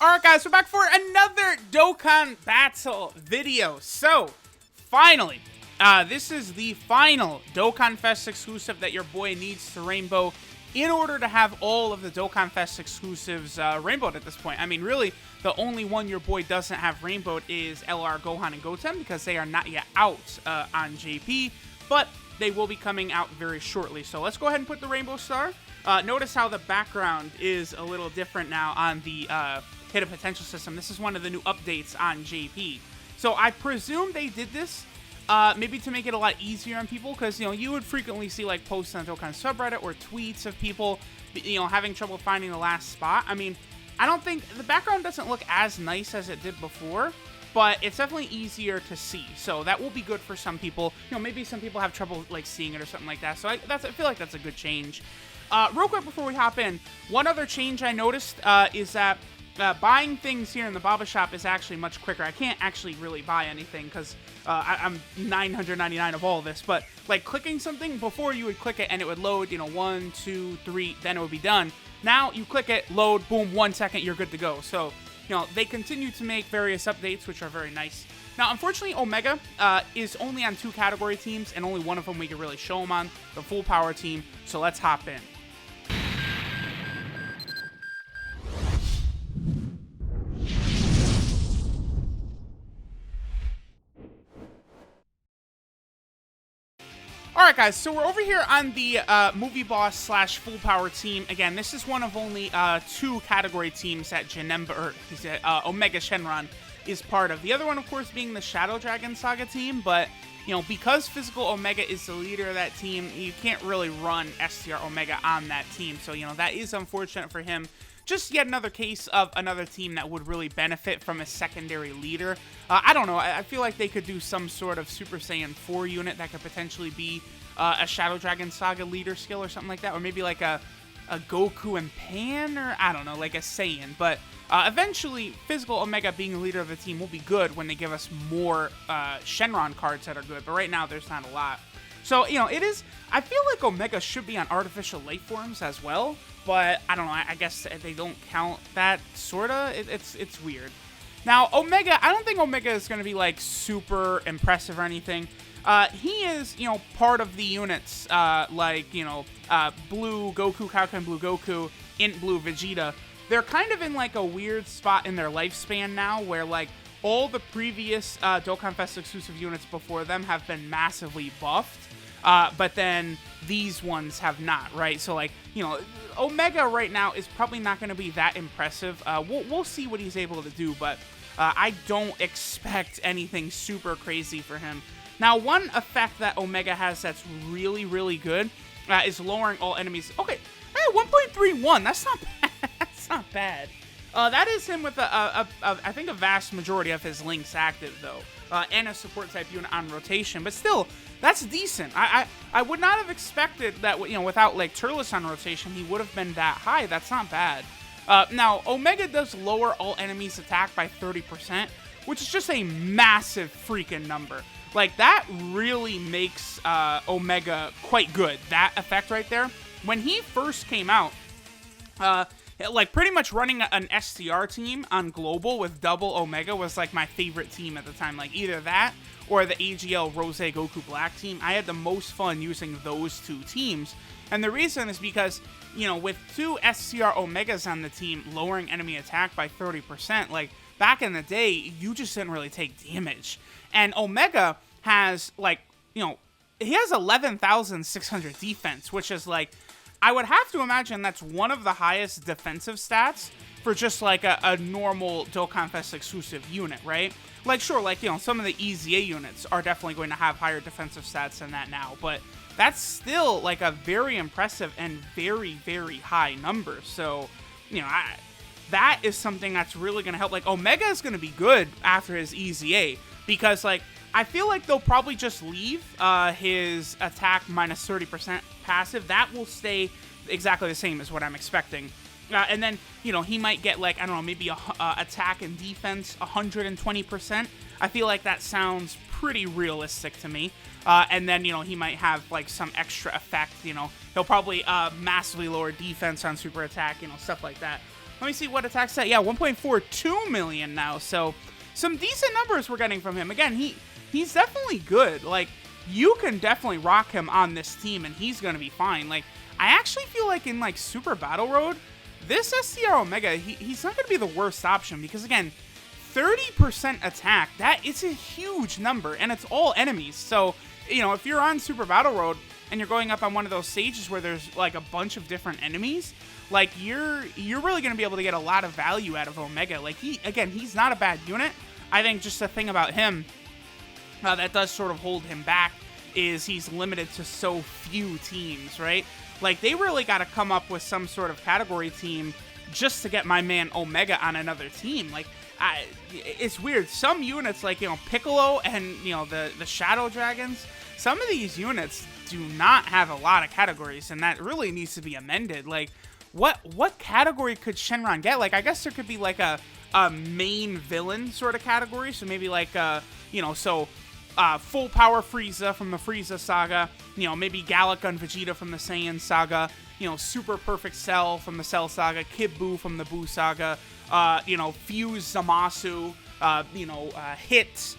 Alright guys, we're back for another Dokkan Battle video. So, finally, this is the final Dokkan Fest exclusive that your boy needs to rainbow in order to have all of the Dokkan Fest exclusives rainbowed at this point. I mean, really, the only one your boy doesn't have rainbowed is LR, Gohan, and Goten because they are not yet out on JP, but they will be coming out very shortly. So let's go ahead and put the Rainbow Star. Notice how the background is a little different now on the Hidden Potential system. This is one of the new updates on JP. So I presume they did this maybe to make it a lot easier on people, because, you know, you would frequently see like posts on Dokkan subreddit or tweets of people, you know, having trouble finding the last spot. I mean, I don't think the background doesn't look as nice as it did before, but it's definitely easier to see. So that will be good for some people. You know, maybe some people have trouble like seeing it or something like that. So I feel like that's a good change. Real quick before we hop in, one other change I noticed is that buying things here in the Baba Shop is actually much quicker. I can't actually really buy anything because I'm 999 of all of this, but like clicking something, before you would click it and it would load, you know, 1, 2, 3, then it would be done. Now you click it, load, boom, 1 second, you're good to go. So, you know, they continue to make various updates, which are very nice. Now, unfortunately, Omega is only on 2 category teams, and only one of them we can really show them on, the full power team. So let's hop in. Alright guys, so we're over here on the Movie Boss / Full Power team. Again, this is one of only 2 category teams that Omega Shenron is part of. The other one, of course, being the Shadow Dragon Saga team, but, you know, because Physical Omega is the leader of that team, you can't really run STR Omega on that team. So, you know, that is unfortunate for him. Just yet another case of another team that would really benefit from a secondary leader. I don't know. I feel like they could do some sort of Super Saiyan 4 unit that could potentially be a Shadow Dragon Saga leader skill or something like that. Or maybe like a Goku and Pan, or I don't know, like a Saiyan. But eventually, Physical Omega being the leader of the team will be good when they give us more Shenron cards that are good. But right now, there's not a lot. So, you know, it is... I feel like Omega should be on Artificial Life Forms as well. But, I don't know, I guess they don't count that, sorta. It's weird. Now, Omega, I don't think Omega is going to be, like, super impressive or anything. He is, you know, part of the units, like, you know, Blue Goku, Kaioken Blue Goku, Int Blue Vegeta. They're kind of in, like, a weird spot in their lifespan now, where, like, all the previous Dokkan Fest exclusive units before them have been massively buffed. But then these ones have not, right? So, like, you know, Omega right now is probably not going to be that impressive. We'll see what he's able to do, but I don't expect anything super crazy for him. Now, one effect that Omega has that's really, really good is lowering all enemies. Okay, hey, 1.31. That's not bad. That's not bad. That is him with, I think, a vast majority of his links active, though. And a support type unit on rotation, but still, that's decent. I would not have expected that, you know, without like Turles on rotation, he would have been that high. That's not bad. Now, Omega does lower all enemies' attack by 30%, which is just a massive freaking number. Like, that really makes Omega quite good. That effect right there. When he first came out, like, pretty much running an STR team on Global with double Omega was, like, my favorite team at the time. Like, either that or the AGL Rose Goku Black team. I had the most fun using those 2 teams. And the reason is because, you know, with 2 STR Omegas on the team lowering enemy attack by 30%, like, back in the day, you just didn't really take damage. And Omega has, like, you know, he has 11,600 defense, which is, like, I would have to imagine that's one of the highest defensive stats for just, like, a normal Dokkan Fest exclusive unit, right? Like, sure, like, you know, some of the EZA units are definitely going to have higher defensive stats than that now, but that's still, like, a very impressive and very, very high number. So, you know, that is something that's really going to help. Like, Omega is going to be good after his EZA, because, like, I feel like they'll probably just leave his attack minus 30% passive. That will stay exactly the same as what I'm expecting. And then, you know, he might get, like, I don't know, maybe attack and defense 120%. I feel like that sounds pretty realistic to me. And then, you know, he might have, like, some extra effect, you know. He'll probably massively lower defense on super attack, you know, stuff like that. Let me see what attack set. Yeah, 1.42 million now. So some decent numbers we're getting from him. Again, he's definitely good. Like, you can definitely rock him on this team, and he's going to be fine. Like, I actually feel like in, like, Super Battle Road, this STR Omega, he's not going to be the worst option because, again, 30% attack, that is a huge number, and it's all enemies. So, you know, if you're on Super Battle Road and you're going up on one of those stages where there's, like, a bunch of different enemies, like, you're really going to be able to get a lot of value out of Omega. Like, he's not a bad unit. I think just the thing about him that does sort of hold him back is he's limited to so few teams, right? Like, they really got to come up with some sort of category team just to get my man Omega on another team. Like, it's weird. Some units, like, you know, Piccolo and, you know, the Shadow Dragons, some of these units do not have a lot of categories, and that really needs to be amended. Like, what category could Shenron get? Like, I guess there could be, like, a main villain sort of category. So maybe, like, you know, full power Frieza from the Frieza saga, you know, maybe Galacon Vegeta from the Saiyan saga, you know, super perfect Cell from the Cell saga, Kid Buu from the Buu saga, you know, Fuse Zamasu, you know, Hit,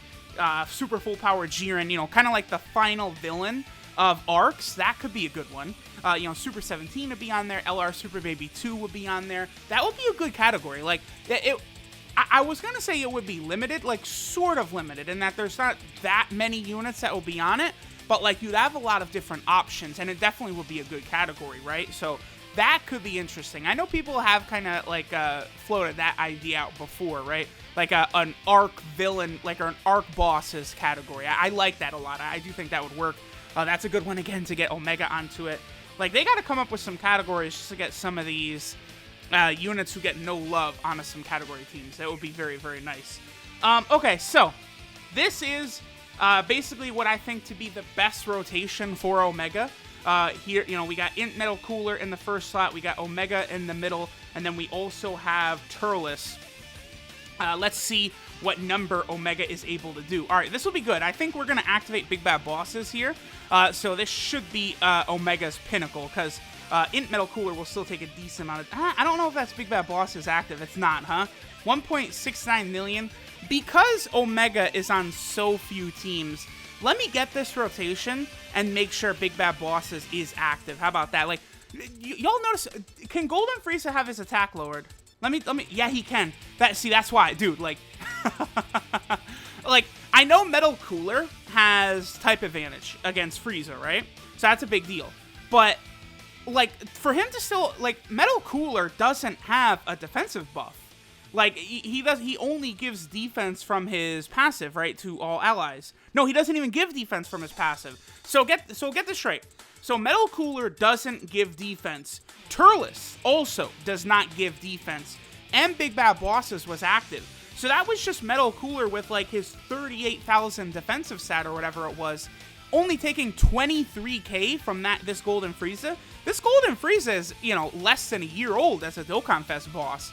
super full power Jiren, you know, kind of like the final villain of arcs. That could be a good one. You know, Super 17 would be on there, LR Super Baby 2 would be on there. That would be a good category. Like, I was going to say it would be limited, like, sort of limited, in that there's not that many units that will be on it, but, like, you'd have a lot of different options, and it definitely would be a good category, right? So that could be interesting. I know people have kind of, like, floated that idea out before, right? Like, an arc villain, like, or an arc bosses category. I like that a lot. I do think that would work. That's a good one, again, to get Omega onto it. Like, they got to come up with some categories just to get some of these units who get no love onto some category teams. That would be very, very nice. Okay, so this is basically what I think to be the best rotation for Omega. Here, you know, we got Int Metal Cooler in the first slot, we got Omega in the middle, and then we also have Turles. Let's see what number Omega is able to do. All right, this will be good. I think we're going to activate Big Bad Bosses here. So this should be Omega's pinnacle, because Int Metal Cooler will still take a decent amount of... I don't know if that's Big Bad Bosses active. It's not, huh? 1.69 million. Because Omega is on so few teams, let me get this rotation and make sure Big Bad Bosses is active. How about that? Like, y'all notice... Can Golden Frieza have his attack lowered? Let me, yeah, he can. That's why, dude, like, like, I know Metal Cooler has type advantage against Frieza, right? So that's a big deal. But, like, for him to still, like, Metal Cooler doesn't have a defensive buff. Like, he only gives defense from his passive, right, to all allies. No, he doesn't even give defense from his passive. So get this straight. So Metal Cooler doesn't give defense. Turles also does not give defense. And Big Bad Bosses was active. So that was just Metal Cooler with, like, his 38,000 defensive stat or whatever it was, only taking 23k from this Golden Frieza. This Golden Frieza is, you know, less than a year old as a DOKKANFEST boss.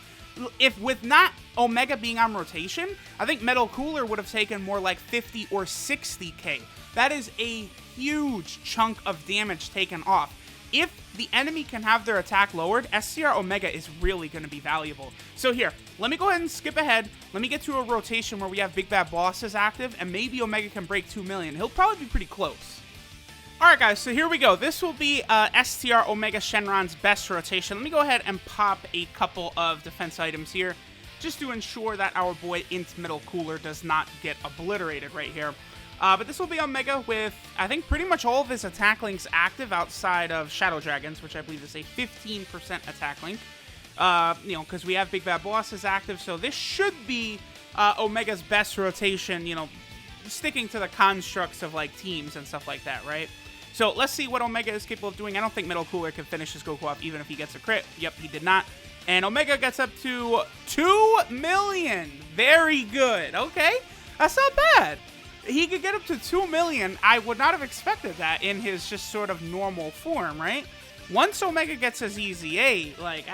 If with not Omega being on rotation, I think Metal Cooler would have taken more like 50 or 60k. That is a huge chunk of damage taken off. If the enemy can have their attack lowered, STR Omega is really going to be valuable. So here, let me go ahead and skip ahead. Let me get to a rotation where we have Big Bad Bosses active, and maybe Omega can break 2 million. He'll probably be pretty close. Alright guys, so here we go. This will be STR Omega Shenron's best rotation. Let me go ahead and pop a couple of defense items here, just to ensure that our boy Int Metal Cooler does not get obliterated right here. But this will be Omega with, I think, pretty much all of his attack links active outside of Shadow Dragons, which I believe is a 15% attack link. You know, because we have Big Bad Bosses active, so this should be Omega's best rotation, you know, sticking to the constructs of, like, teams and stuff like that, right? So let's see what Omega is capable of doing. I don't think Metal Cooler can finish his Goku off even if he gets a crit. Yep, he did not. And Omega gets up to 2 million. Very good. Okay, that's not bad. He could get up to 2 million. I would not have expected that in his just sort of normal form, right? Once Omega gets his EZA, like,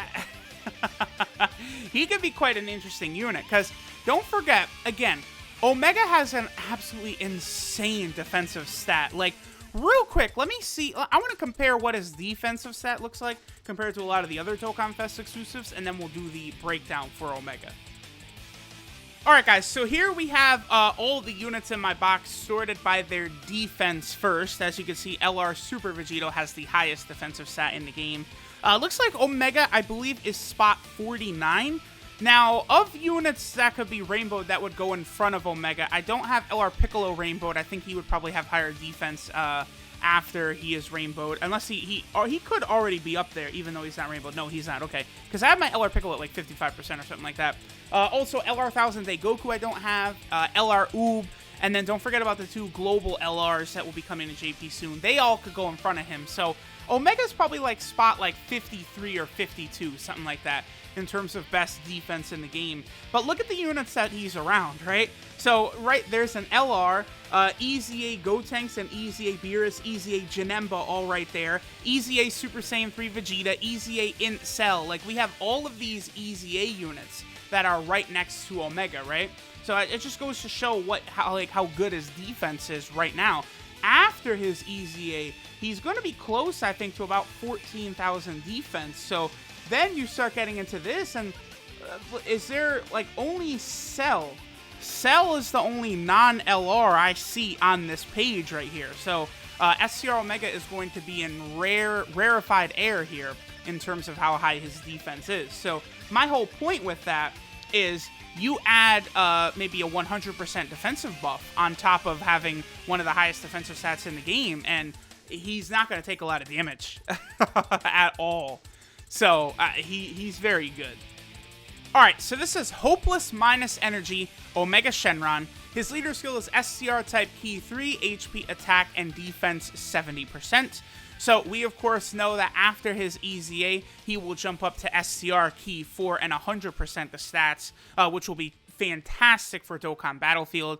he could be quite an interesting unit. Because don't forget, again, Omega has an absolutely insane defensive stat. Like, real quick, let me see. I want to compare what his defensive stat looks like compared to a lot of the other Dokkan Fest exclusives, and then we'll do the breakdown for Omega. Alright guys, so here we have all the units in my box sorted by their defense first. As you can see, LR Super Vegito has the highest defensive stat in the game. Looks like Omega, I believe, is spot 49. Now, of units that could be rainbowed that would go in front of Omega, I don't have LR Piccolo rainbowed. I think he would probably have higher defense after he is rainbowed, unless he could already be up there, even though he's not rainbowed. No, he's not. Okay, because I have my LR Piccolo at like 55% or something like that. Also, LR 1000 Day Goku I don't have, LR Oob, and then don't forget about the 2 global LRs that will be coming to JP soon. They all could go in front of him, so Omega's probably like spot like 53 or 52, something like that, in terms of best defense in the game. But look at the units that he's around, right? So, right, there's an LR, EZA Gotenks and EZA Beerus, EZA Janemba all right there, EZA Super Saiyan 3 Vegeta, EZA Int Cell. Like, we have all of these EZA units that are right next to Omega, right? So it just goes to show how good his defense is right now. After his EZA, he's going to be close, I think, to about 14,000 defense. So then you start getting into this, and is there, like, only Cell? Cell is the only non-LR I see on this page right here. So STR Omega is going to be in rarefied air here in terms of how high his defense is. So my whole point with that is you add maybe a 100% defensive buff on top of having one of the highest defensive stats in the game, and he's not going to take a lot of damage at all. So he's very good. Alright, so this is Hopeless minus Energy, Omega Shenron. His leader skill is STR type key 3, HP, attack, and defense 70%. So we of course know that after his EZA, he will jump up to STR key 4 and 100% the stats, which will be fantastic for Dokkan Battlefield.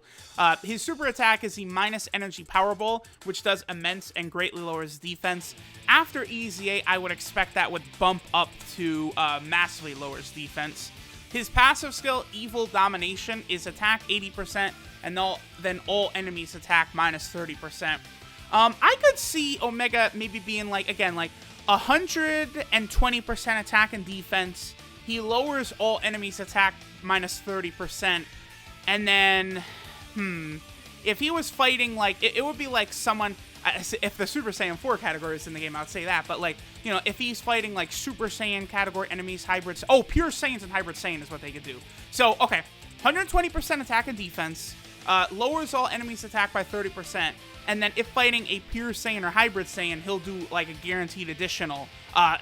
His super attack is the minus energy Powerball, which does immense and greatly lowers defense. After EZA, I would expect that would bump up to massively lowers defense. His passive skill, Evil Domination, is attack 80%, and then all enemies attack minus 30%. I could see Omega maybe being like, again, like 120% attack and defense. He lowers all enemies attack minus 30%. And then, if he was fighting, like, it would be like someone, if the Super Saiyan 4 category is in the game, I would say that. But, like, you know, if he's fighting, like, Super Saiyan category enemies, hybrids, pure Saiyans and hybrid Saiyan is what they could do. So, okay, 120% attack and defense, lowers all enemies attack by 30%. And then if fighting a pure Saiyan or hybrid Saiyan, he'll do like a guaranteed additional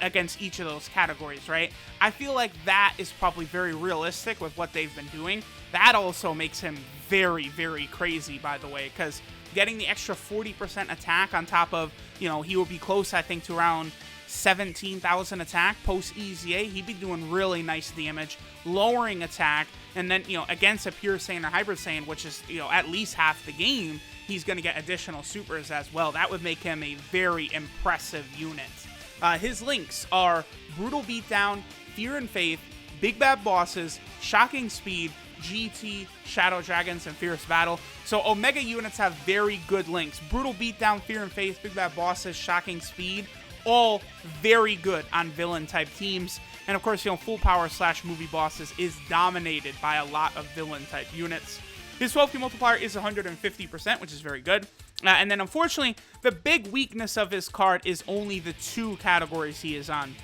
against each of those categories, right? I feel like that is probably very realistic with what they've been doing. That also makes him very, very crazy, by the way, because getting the extra 40% attack on top of, you know, he will be close, I think, to around 17,000 attack post EZA. He'd be doing really nice damage, lowering attack, and then, you know, against a pure Saiyan or hybrid Saiyan, which is, you know, at least half the game, he's going to get additional supers as well. That would make him a very impressive unit. His links are Brutal Beatdown, Fear and Faith, Big Bad Bosses, Shocking Speed, GT, Shadow Dragons, and Fierce Battle. So Omega units have very good links. Brutal Beatdown, Fear and Faith, Big Bad Bosses, Shocking Speed, all very good on villain-type teams. And of course, you know, Full Power / Movie Bosses is dominated by a lot of villain-type units. His 12 key multiplier is 150%, which is very good. And then, unfortunately, the big weakness of his card is only the 2 categories he is on.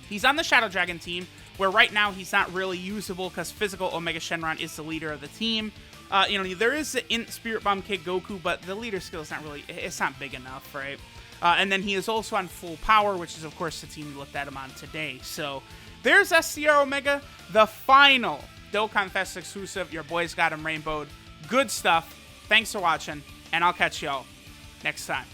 He's on the Shadow Dragon team, where right now he's not really usable because Physical Omega Shenron is the leader of the team. You know, there is the Int Spirit Bomb Kid Goku, but the leader skill is not really, it's not big enough, right? And then he is also on Full Power, which is, of course, the team we looked at him on today. So, there's STR Omega, the final Dokkan Fest exclusive. Your boys got him rainbowed. Good stuff. Thanks for watching, and I'll catch y'all next time.